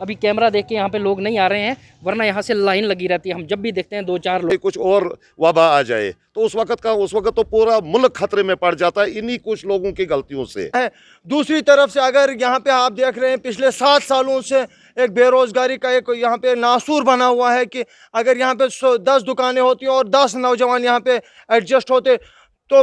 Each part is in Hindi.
अभी कैमरा देख के यहाँ पे लोग नहीं आ रहे हैं, वरना यहाँ से लाइन लगी रहती है। हम जब भी देखते हैं 2-4 लोग। कुछ और वबा आ जाए तो उस वक्त तो पूरा मुल्क खतरे में पड़ जाता है इन्हीं कुछ लोगों की गलतियों से। दूसरी तरफ से अगर यहाँ पे आप देख रहे हैं पिछले 7 सालों से एक बेरोजगारी का एक यहाँ पे नासूर बना हुआ है कि अगर यहाँ पे 10 दुकानें होती और 10 नौजवान यहाँ पे एडजस्ट होते तो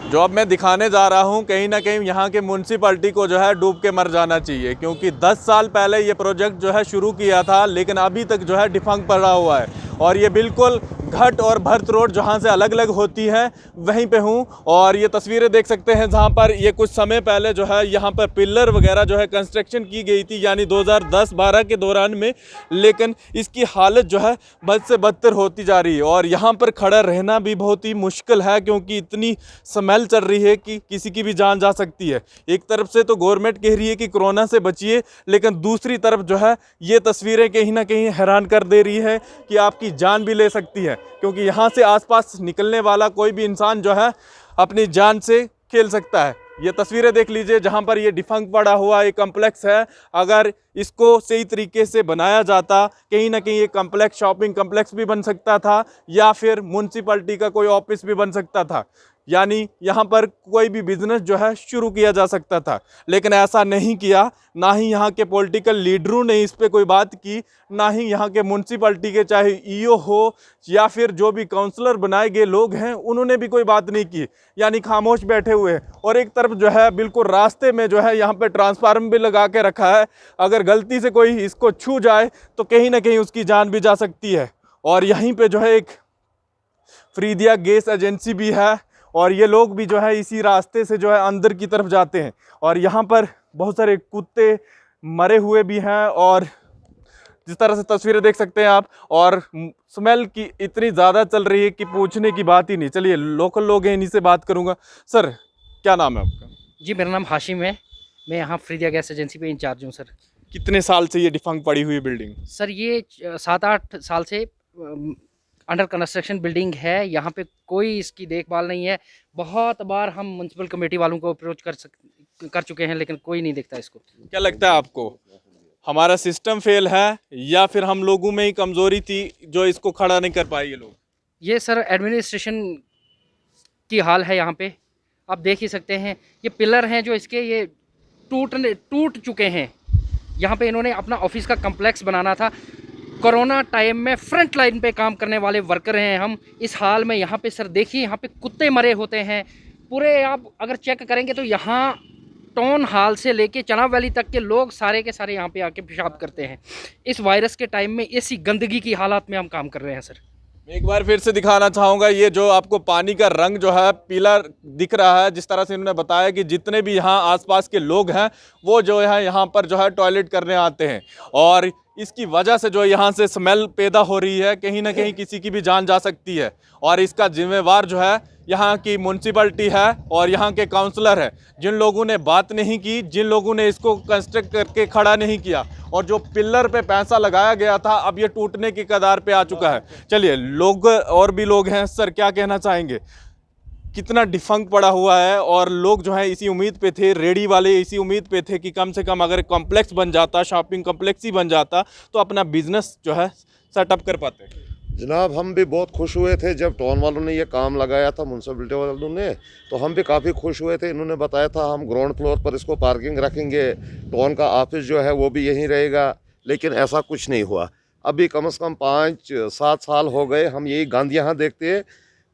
जो अब मैं दिखाने जा रहा हूँ, कहीं ना कहीं यहाँ के म्यूनसिपैलिटी को जो है डूब के मर जाना चाहिए, क्योंकि 10 साल पहले ये प्रोजेक्ट जो है शुरू किया था, लेकिन अभी तक जो है डिफंक पड़ा हुआ है। और ये बिल्कुल घट और भरत रोड जहाँ से अलग अलग होती है वहीं पे हूँ। और ये तस्वीरें देख सकते हैं जहाँ पर ये कुछ समय पहले जो है यहाँ पर पिलर वगैरह जो है कंस्ट्रक्शन की गई थी, यानी 2010-12 के दौरान में, लेकिन इसकी हालत जो है बद से बदतर होती जा रही है। और यहाँ पर खड़ा रहना भी बहुत ही मुश्किल है, क्योंकि इतनी स्मेल चल रही है कि किसी की भी जान जा सकती है। एक तरफ से तो गवर्नमेंट कह रही है कि कोरोना से बचिए, लेकिन दूसरी तरफ जो है ये तस्वीरें कहीं ना कहीं हैरान कर दे रही है कि आपकी जान भी ले सकती है, क्योंकि यहाँ से आसपास निकलने वाला कोई भी इंसान जो है अपनी जान से खेल सकता है। ये तस्वीरें देख लीजिए जहाँ पर ये डिफंक पड़ा हुआ एक कम्प्लेक्स है। अगर इसको सही तरीके से बनाया जाता, कहीं ना कहीं ये कम्प्लेक्स शॉपिंग कम्प्लेक्स भी बन सकता था, या फिर म्यूनसिपैलिटी का कोई ऑफिस भी बन सकता था, यानी यहाँ पर कोई भी बिजनेस जो है शुरू किया जा सकता था। लेकिन ऐसा नहीं किया, ना ही यहाँ के पॉलिटिकल लीडरों ने इस पे कोई बात की, ना ही यहाँ के म्यूनसिपैलिटी के चाहे ईओ हो या फिर जो भी काउंसलर बनाए गए लोग हैं उन्होंने भी कोई बात नहीं की, यानी खामोश बैठे हुए हैं। और एक तरफ जो है बिल्कुल रास्ते में जो है यहाँ पे ट्रांसफार्मर भी लगा के रखा है, अगर गलती से कोई इसको छू जाए तो कहीं ना कहीं उसकी जान भी जा सकती है। और यहीं पे जो है एक फ्रीदिया गैस एजेंसी भी है, और ये लोग भी जो है इसी रास्ते से जो है अंदर की तरफ जाते हैं। और यहाँ पर बहुत सारे कुत्ते मरे हुए भी हैं, और जिस तरह से तस्वीरें देख सकते हैं आप, और स्मेल की इतनी ज़्यादा चल रही है कि पूछने की बात ही नहीं। चलिए लोकल लोग हैं, इन्हीं से बात करूँगा। सर क्या नाम है आपका? जी मेरा नाम हाशिम है, मैं यहाँ फ्रीदिया गैस एजेंसी पे इंचार्ज हूँ सर। कितने साल से ये डिफंक पड़ी हुई बिल्डिंग? सर ये 7-8 साल से अंडर कंस्ट्रक्शन बिल्डिंग है। यहाँ पे कोई इसकी देखभाल नहीं है। बहुत बार हम म्यूनसिपल कमेटी वालों को अप्रोच कर चुके हैं, लेकिन कोई नहीं देखता इसको। क्या लगता है आपको, हमारा सिस्टम फेल है या फिर हम लोगों में ही कमज़ोरी थी जो इसको खड़ा नहीं कर पाए ये लोग? ये सर एडमिनिस्ट्रेशन की हाल है। यहाँ पे आप देख ही सकते हैं, ये पिलर हैं जो इसके ये टूट चुके हैं। यहाँ पे इन्होंने अपना ऑफिस का कम्प्लेक्स बनाना था। कोरोना टाइम में फ्रंट लाइन पे काम करने वाले वर्कर हैं हम। इस हाल में यहाँ पे सर देखिए, यहाँ पे कुत्ते मरे होते हैं पूरे। आप अगर चेक करेंगे तो यहाँ टाउन हॉल से लेके चनाब वैली तक के लोग सारे के सारे यहाँ पे आके पेशाब करते हैं। इस वायरस के टाइम में ऐसी गंदगी की हालात में हम काम कर रहे हैं सर। एक बार फिर से दिखाना चाहूँगा, ये जो आपको पानी का रंग जो है पीला दिख रहा है, जिस तरह से इन्होंने बताया कि जितने भी यहाँ आसपास के लोग हैं वो जो है यहाँ पर जो है टॉयलेट करने आते हैं, और इसकी वजह से जो यहाँ से स्मेल पैदा हो रही है, कहीं ना कहीं किसी की भी जान जा सकती है। और इसका जिम्मेवार जो है यहाँ की म्यूनसिपैलिटी है और यहाँ के काउंसलर है, जिन लोगों ने बात नहीं की, जिन लोगों ने इसको कंस्ट्रक्ट करके खड़ा नहीं किया, और जो पिलर पे पैसा लगाया गया था अब ये टूटने की कगार पे आ चुका है। चलिए लोग और भी लोग हैं, सर क्या कहना चाहेंगे, कितना डिफंक पड़ा हुआ है? और लोग जो है इसी उम्मीद पे थे, रेडी वाले इसी उम्मीद पे थे कि कम से कम अगर कॉम्प्लेक्स बन जाता, शॉपिंग कॉम्प्लेक्स ही बन जाता, तो अपना बिजनेस जो है सेटअप कर पाते। जनाब हम भी बहुत खुश हुए थे जब टाउन वालों ने ये काम लगाया था, म्यूनसिपलिटी वालों ने, तो हम भी काफ़ी खुश हुए थे। इन्होंने बताया था हम ग्राउंड फ्लोर पर इसको पार्किंग रखेंगे, टाउन का ऑफिस जो है वो भी यहीं रहेगा, लेकिन ऐसा कुछ नहीं हुआ। अभी कम से कम 5-7 साल हो गए हम यही गंद यहाँ देखते हैं।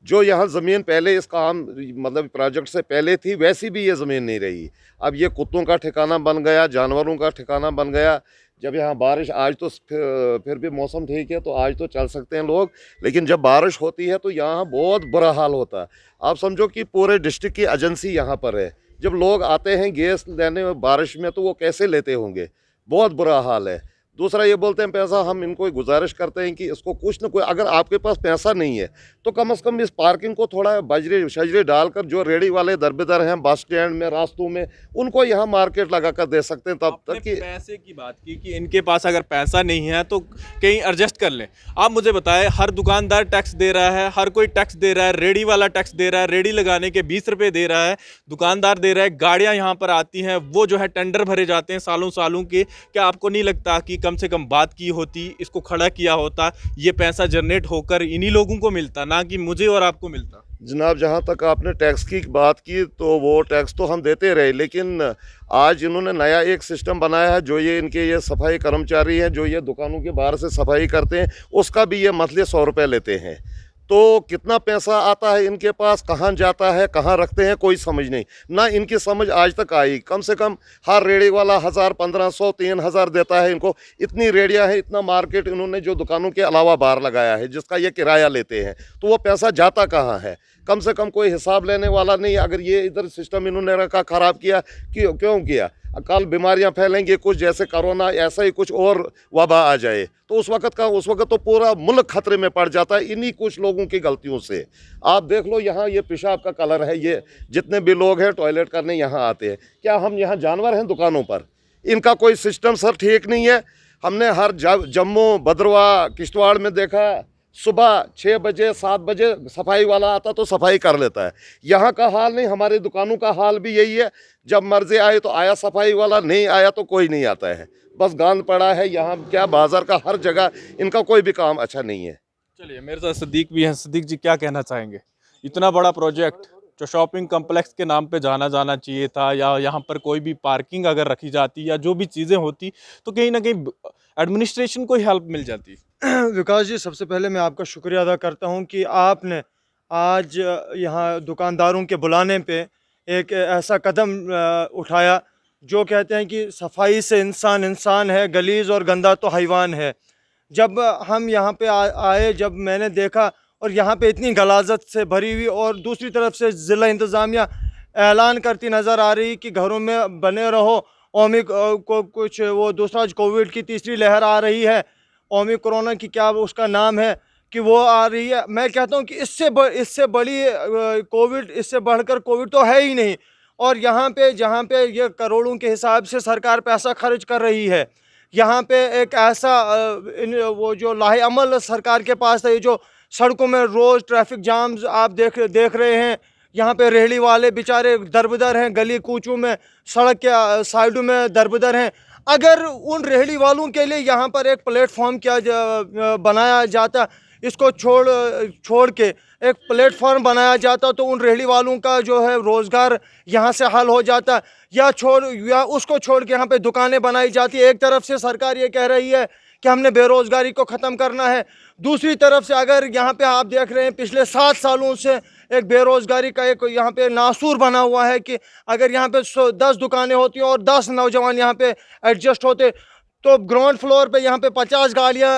जो यहाँ ज़मीन पहले इस काम मतलब प्रोजेक्ट से पहले थी, वैसी भी ये ज़मीन नहीं रही। अब ये कुत्तों का ठिकाना बन गया, जानवरों का ठिकाना बन गया। जब यहाँ बारिश, आज तो फिर भी मौसम ठीक है तो आज तो चल सकते हैं लोग, लेकिन जब बारिश होती है तो यहाँ बहुत बुरा हाल होता है। आप समझो कि पूरे डिस्ट्रिक्ट की एजेंसी यहाँ पर है। जब लोग आते हैं गैस लेने में बारिश में तो वो कैसे लेते होंगे, बहुत बुरा हाल है। दूसरा ये बोलते हैं पैसा, हम इनको गुजारिश करते हैं कि इसको कुछ न कोई, अगर आपके पास पैसा नहीं है तो कम से कम इस पार्किंग को थोड़ा बजरी शजरी डालकर, जो रेडी वाले दरबदर हैं बस स्टैंड में, रास्तों में, उनको यहाँ मार्केट लगा कर दे सकते हैं। तब तक कि पैसे की बात की कि इनके पास अगर पैसा नहीं है तो कहीं एडजस्ट कर लें। आप मुझे बताएं, हर दुकानदार टैक्स दे रहा है, हर कोई टैक्स दे रहा है, रेडी वाला टैक्स दे रहा है, रेडी लगाने के 20 रुपये दे रहा है, दुकानदार दे रहा है, गाड़ियाँ यहाँ पर आती हैं, वो जो है टेंडर भरे जाते हैं सालों सालों के। क्या आपको नहीं लगता कि कम से कम बात की होती, इसको खड़ा किया होता, ये पैसा जनरेट होकर इन्हीं लोगों को मिलता, ना कि मुझे और आपको मिलता? जनाब, जहाँ तक आपने टैक्स की बात की तो वो टैक्स तो हम देते रहे, लेकिन आज इन्होंने नया एक सिस्टम बनाया है, जो ये इनके ये सफाई कर्मचारी हैं, जो ये दुकानों के बाहर से सफाई करते हैं, उसका भी ये मंथली 100 रुपये लेते हैं। तो कितना पैसा आता है इनके पास, कहाँ जाता है, कहाँ रखते हैं, कोई समझ नहीं, ना इनकी समझ आज तक आई। कम से कम हर रेडी वाला 1000, 1500, 3000 देता है इनको। इतनी रेडियाँ हैं, इतना मार्केट इन्होंने जो दुकानों के अलावा बाहर लगाया है, जिसका ये किराया लेते हैं, तो वो पैसा जाता कहाँ है? कम से कम कोई हिसाब लेने वाला नहीं। अगर ये इधर सिस्टम इन्होंने रखा, ख़राब किया, क्यों किया? कल बीमारियां फैलेंगी, कुछ जैसे कोरोना, ऐसा ही कुछ और वबा आ जाए तो उस वक्त तो पूरा मुल्क खतरे में पड़ जाता है इन्हीं कुछ लोगों की गलतियों से। आप देख लो, यहाँ ये पेशाब का कलर है, ये जितने भी लोग हैं टॉयलेट करने यहाँ आते हैं, क्या हम यहाँ जानवर हैं दुकानों पर? इनका कोई सिस्टम सर ठीक नहीं है। हमने हर जम्मू, भद्रवाह, किश्तवाड़ में देखा, सुबह 6 बजे 7 बजे सफाई वाला आता तो सफाई कर लेता है। यहाँ का हाल नहीं, हमारी दुकानों का हाल भी यही है। जब मर्जी आए तो आया सफाई वाला, नहीं आया तो कोई नहीं आता है। बस गांद पड़ा है यहाँ, क्या बाजार का हर जगह, इनका कोई भी काम अच्छा नहीं है। चलिए, मेरे साथ सिद्दीक भी हैं। सिद्दीक जी, क्या कहना चाहेंगे? इतना बड़ा प्रोजेक्ट जो शॉपिंग कम्प्लेक्स के नाम पे जाना चाहिए था, या यहाँ पर कोई भी पार्किंग अगर रखी जाती या जो भी चीज़ें होती तो कहीं ना कहीं एडमिनिस्ट्रेशन को ही हेल्प मिल जाती। विकास जी, सबसे पहले मैं आपका शुक्रिया अदा करता हूं कि आपने आज यहाँ दुकानदारों के बुलाने पे एक ऐसा कदम उठाया, जो कहते हैं कि सफाई से इंसान इंसान है, गलीज़ और गंदा तो हैवान है। जब हम यहाँ पे आए, जब मैंने देखा और यहाँ पे इतनी गलाजत से भरी हुई, और दूसरी तरफ से ज़िला इंतज़ामिया ऐलान करती नज़र आ रही कि घरों में बने रहो, को कुछ वो दूसरा कोविड की तीसरी लहर आ रही है, कोरोना की क्या उसका नाम है, कि वो आ रही है। मैं कहता हूँ कि इससे बड़ी कोविड, इससे बढ़कर कोविड तो है ही नहीं। और यहाँ पे जहाँ पे ये करोड़ों के हिसाब से सरकार पैसा खर्च कर रही है, यहाँ पे एक ऐसा वो जो लाहे अमल सरकार के पास है, ये जो सड़कों में रोज़ ट्रैफिक जाम्स आप देख रहे हैं, यहाँ पे रेहड़ी वाले बेचारे दरबदर हैं, गली कूचों में, सड़क के साइडों में दरबदर हैं। अगर उन रेहड़ी वालों के लिए यहाँ पर एक प्लेटफॉर्म बनाया जाता, इसको छोड़ के एक प्लेटफॉर्म बनाया जाता, तो उन रेहड़ी वालों का जो है रोज़गार यहाँ से हल हो जाता, या उसको छोड़ के यहाँ पे दुकानें बनाई जाती। एक तरफ से सरकार ये कह रही है कि हमने बेरोज़गारी को ख़त्म करना है, दूसरी तरफ से अगर यहाँ पे आप देख रहे हैं पिछले 7 सालों से एक बेरोज़गारी का एक यहाँ पे नासूर बना हुआ है कि अगर यहाँ पे 10 दुकानें होती और 10 नौजवान यहाँ पे एडजस्ट होते, तो ग्राउंड फ्लोर पे यहाँ पे 50 गाड़ियाँ,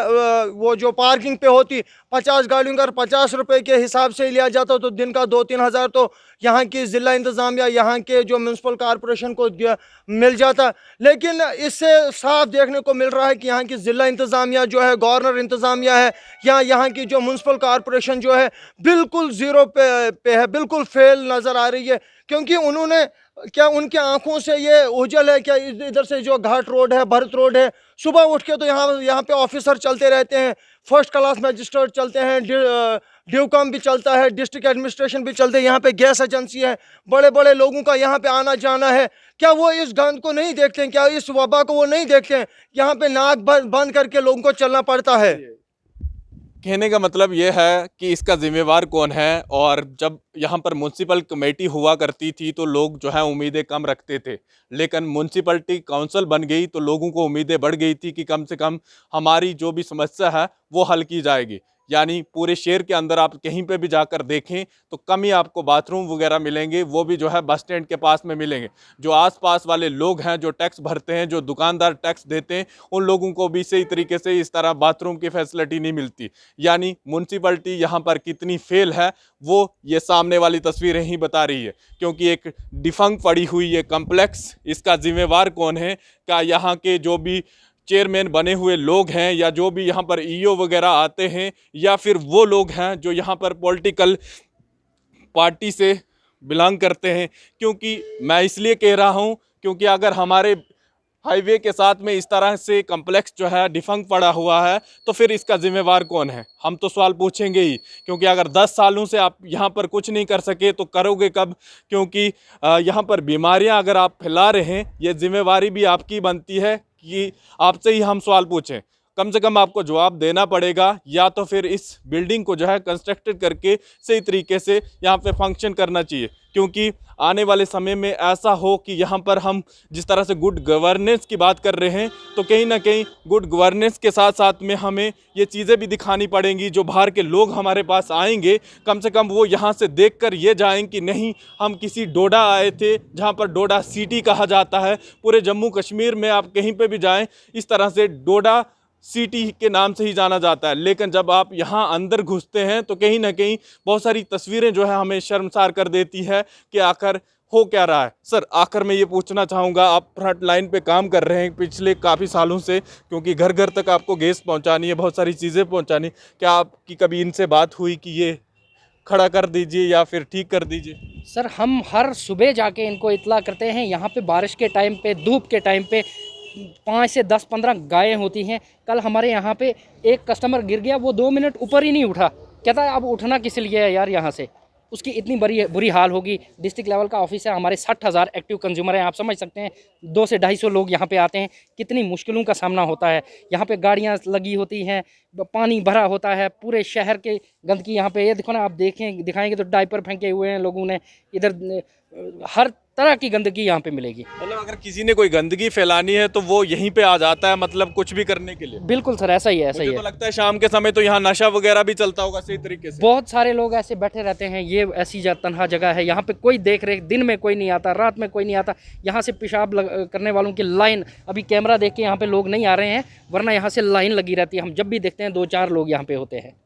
वो जो पार्किंग पे होती, 50 गाड़ियों का 50 रुपए के हिसाब से लिया जाता, तो दिन का 2-3 हज़ार तो यहाँ की ज़िला इंतज़ामिया, यहाँ के जो म्यूनसिपल कॉरपोरेशन को मिल जाता। लेकिन इससे साफ देखने को मिल रहा है कि यहाँ की ज़िला इंतज़ामिया जो है, गवर्नर इंतज़ामिया है, या यहाँ की जो म्यूनसिपल कॉरपोरेशन जो है, बिल्कुल ज़ीरो पे है, बिल्कुल फेल नज़र आ रही है। क्योंकि उन्होंने, क्या उनकी आंखों से ये उजल है क्या? इधर से जो घाट रोड है, भरत रोड है, सुबह उठ के तो यहाँ पे ऑफिसर चलते रहते हैं, फर्स्ट क्लास मजिस्ट्रेट चलते हैं, ड्यूकम भी चलता है, डिस्ट्रिक्ट एडमिनिस्ट्रेशन भी चलते हैं, यहाँ पे गैस एजेंसी है, बड़े बड़े लोगों का यहाँ पे आना जाना है। क्या वो इस गंद को नहीं देखते हैं? क्या इस वबा को वो नहीं देखते हैं? यहाँ पे नाक बंद करके लोगों को चलना पड़ता है। कहने का मतलब ये है कि इसका जिम्मेवार कौन है। और जब यहाँ पर म्यूनसिपल कमेटी हुआ करती थी तो लोग जो है उम्मीदें कम रखते थे, लेकिन म्यूनसिपलिटी काउंसिल बन गई तो लोगों को उम्मीदें बढ़ गई थी कि कम से कम हमारी जो भी समस्या है वो हल की जाएगी। यानी पूरे शहर के अंदर आप कहीं पे भी जाकर देखें तो कम ही आपको बाथरूम वगैरह मिलेंगे, वो भी जो है बस स्टैंड के पास में मिलेंगे। जो आसपास वाले लोग हैं, जो टैक्स भरते हैं, जो दुकानदार टैक्स देते हैं, उन लोगों को भी सही तरीके से इस तरह बाथरूम की फैसिलिटी नहीं मिलती। यानी म्यूनसिपलिटी यहाँ पर कितनी फेल है वो ये सामने वाली तस्वीरें ही बता रही है। क्योंकि एक डिफंक्ट पड़ी हुई ये कम्प्लेक्स, इसका जिम्मेवार कौन है? क्या यहाँ के जो भी चेयरमैन बने हुए लोग हैं या जो भी यहाँ पर ईओ वगैरह आते हैं या फिर वो लोग हैं जो यहाँ पर पॉलिटिकल पार्टी से बिलोंग करते हैं। क्योंकि मैं इसलिए कह रहा हूँ क्योंकि अगर हमारे हाईवे के साथ में इस तरह से कम्प्लेक्स जो है डिफंक्ट पड़ा हुआ है तो फिर इसका जिम्मेवार कौन है, हम तो सवाल पूछेंगे ही। क्योंकि अगर 10 सालों से आप यहाँ पर कुछ नहीं कर सके तो करोगे कब? क्योंकि यहाँ पर बीमारियाँ अगर आप फैला रहे हैं, ये जिम्मेवारी भी आपकी बनती है कि आपसे ही हम सवाल पूछें। कम से कम आपको जवाब देना पड़ेगा, या तो फिर इस बिल्डिंग को जो है कंस्ट्रक्टेड करके सही तरीके से यहाँ पे फंक्शन करना चाहिए। क्योंकि आने वाले समय में ऐसा हो कि यहाँ पर हम जिस तरह से गुड गवर्नेंस की बात कर रहे हैं तो कहीं ना कहीं गुड गवर्नेंस के साथ साथ में हमें ये चीज़ें भी दिखानी पड़ेंगी। जो बाहर के लोग हमारे पास आएंगे कम से कम वो यहाँ से देखकर ये जाएं कि नहीं, हम किसी डोडा आए थे जहाँ पर डोडा सिटी कहा जाता है। पूरे जम्मू कश्मीर में आप कहीं पर भी जाएँ इस तरह से डोडा सिटी के नाम से ही जाना जाता है। लेकिन जब आप यहाँ अंदर घुसते हैं तो कहीं ना कहीं बहुत सारी तस्वीरें जो है हमें शर्मसार कर देती है कि आखिर हो क्या रहा है। सर, आखिर मैं ये पूछना चाहूँगा, आप फ्रंट लाइन पे काम कर रहे हैं पिछले काफ़ी सालों से, क्योंकि घर घर तक आपको गैस पहुँचानी है, बहुत सारी चीज़ें पहुँचानी। क्या आपकी कभी इनसे बात हुई कि ये खड़ा कर दीजिए या फिर ठीक कर दीजिए? सर, हम हर सुबह जाके इनको इतला करते हैं। यहाँ पे बारिश के टाइम पे, धूप के टाइम पे 5 से 10-15 गायें होती हैं। कल हमारे यहाँ पे एक कस्टमर गिर गया, वो 2 मिनट ऊपर ही नहीं उठा। कहता है अब उठना किस लिए है यार यहाँ से। उसकी इतनी बुरी हाल होगी। डिस्ट्रिक्ट लेवल का ऑफिस है, हमारे 60,000 एक्टिव कंज्यूमर हैं। आप समझ सकते हैं 200 से 250 लोग यहाँ पे आते हैं, कितनी मुश्किलों का सामना होता है। यहाँ पे गाड़ियाँ लगी होती हैं, पानी भरा होता है, पूरे शहर के गंदगी यहाँ पे। ये देखो ना, आप दिखाएंगे तो डायपर फेंके हुए हैं लोगों ने, इधर हर तरह की गंदगी यहाँ पे मिलेगी। मतलब अगर किसी ने कोई गंदगी फैलानी है तो वो यहीं पे आ जाता है, मतलब कुछ भी करने के लिए। बिल्कुल सर, ऐसा ही है, ऐसा ही मुझे है। तो लगता है शाम के समय तो यहाँ नशा वगैरह भी चलता होगा सही तरीके से। बहुत सारे लोग ऐसे बैठे रहते हैं। ये ऐसी तनहा जगह है, यहाँ पे कोई देख रेख, दिन में कोई नहीं आता, रात में कोई नहीं आता। यहाँ से पेशाब करने वालों की लाइन, अभी कैमरा देख के यहाँ पे लोग नहीं आ रहे हैं, वरना यहाँ से लाइन लगी रहती है। हम जब भी देखते हैं 2-4 लोग यहाँ पे होते हैं।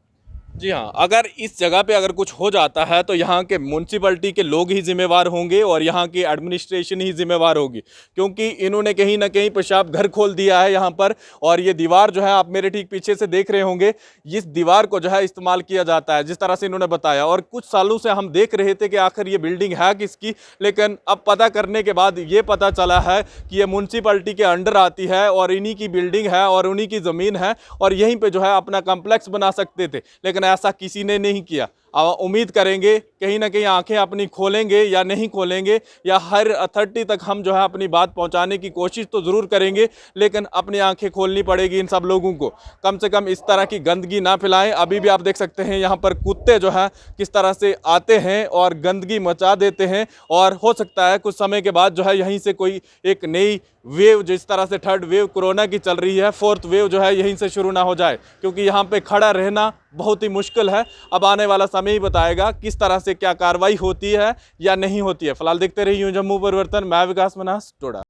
जी हाँ, अगर इस जगह पे अगर कुछ हो जाता है तो यहाँ के म्यूनसिपैलिटी के लोग ही जिम्मेवार होंगे और यहाँ की एडमिनिस्ट्रेशन ही जिम्मेवार होगी। क्योंकि इन्होंने कहीं ना कहीं पेशाब घर खोल दिया है यहाँ पर। और ये दीवार जो है, आप मेरे ठीक पीछे से देख रहे होंगे, इस दीवार को जो है इस्तेमाल किया जाता है जिस तरह से इन्होंने बताया। और कुछ सालों से हम देख रहे थे कि आखिर ये बिल्डिंग है किसकी, लेकिन अब पता करने के बाद ये पता चला है कि ये म्यूनसिपैलिटी के अंडर आती है और इन्हीं की बिल्डिंग है और उन्हीं की ज़मीन है और यहीं पर जो है अपना कम्प्लेक्स बना सकते थे। लेकिन ऐसा किसी ने नहीं किया। उम्मीद करेंगे कहीं ना कहीं आंखें अपनी खोलेंगे या नहीं खोलेंगे, या हर अथॉरिटी तक हम जो है अपनी बात पहुंचाने की कोशिश तो ज़रूर करेंगे, लेकिन अपनी आंखें खोलनी पड़ेगी इन सब लोगों को। कम से कम इस तरह की गंदगी ना फैलाएं। अभी भी आप देख सकते हैं यहाँ पर कुत्ते जो है किस तरह से आते हैं और गंदगी मचा देते हैं। और हो सकता है कुछ समय के बाद जो है यहीं से कोई एक नई वेव, जिस तरह से 3rd वेव कोरोना की चल रही है, 4th वेव जो है यहीं से शुरू ना हो जाए। क्योंकि यहाँ पे खड़ा रहना बहुत ही मुश्किल है। अब आने वाला समय ही बताएगा किस तरह से क्या कार्रवाई होती है या नहीं होती है। फिलहाल देखते रहिए जम्मू परिवर्तन। मैं विकास मनास, टोडा।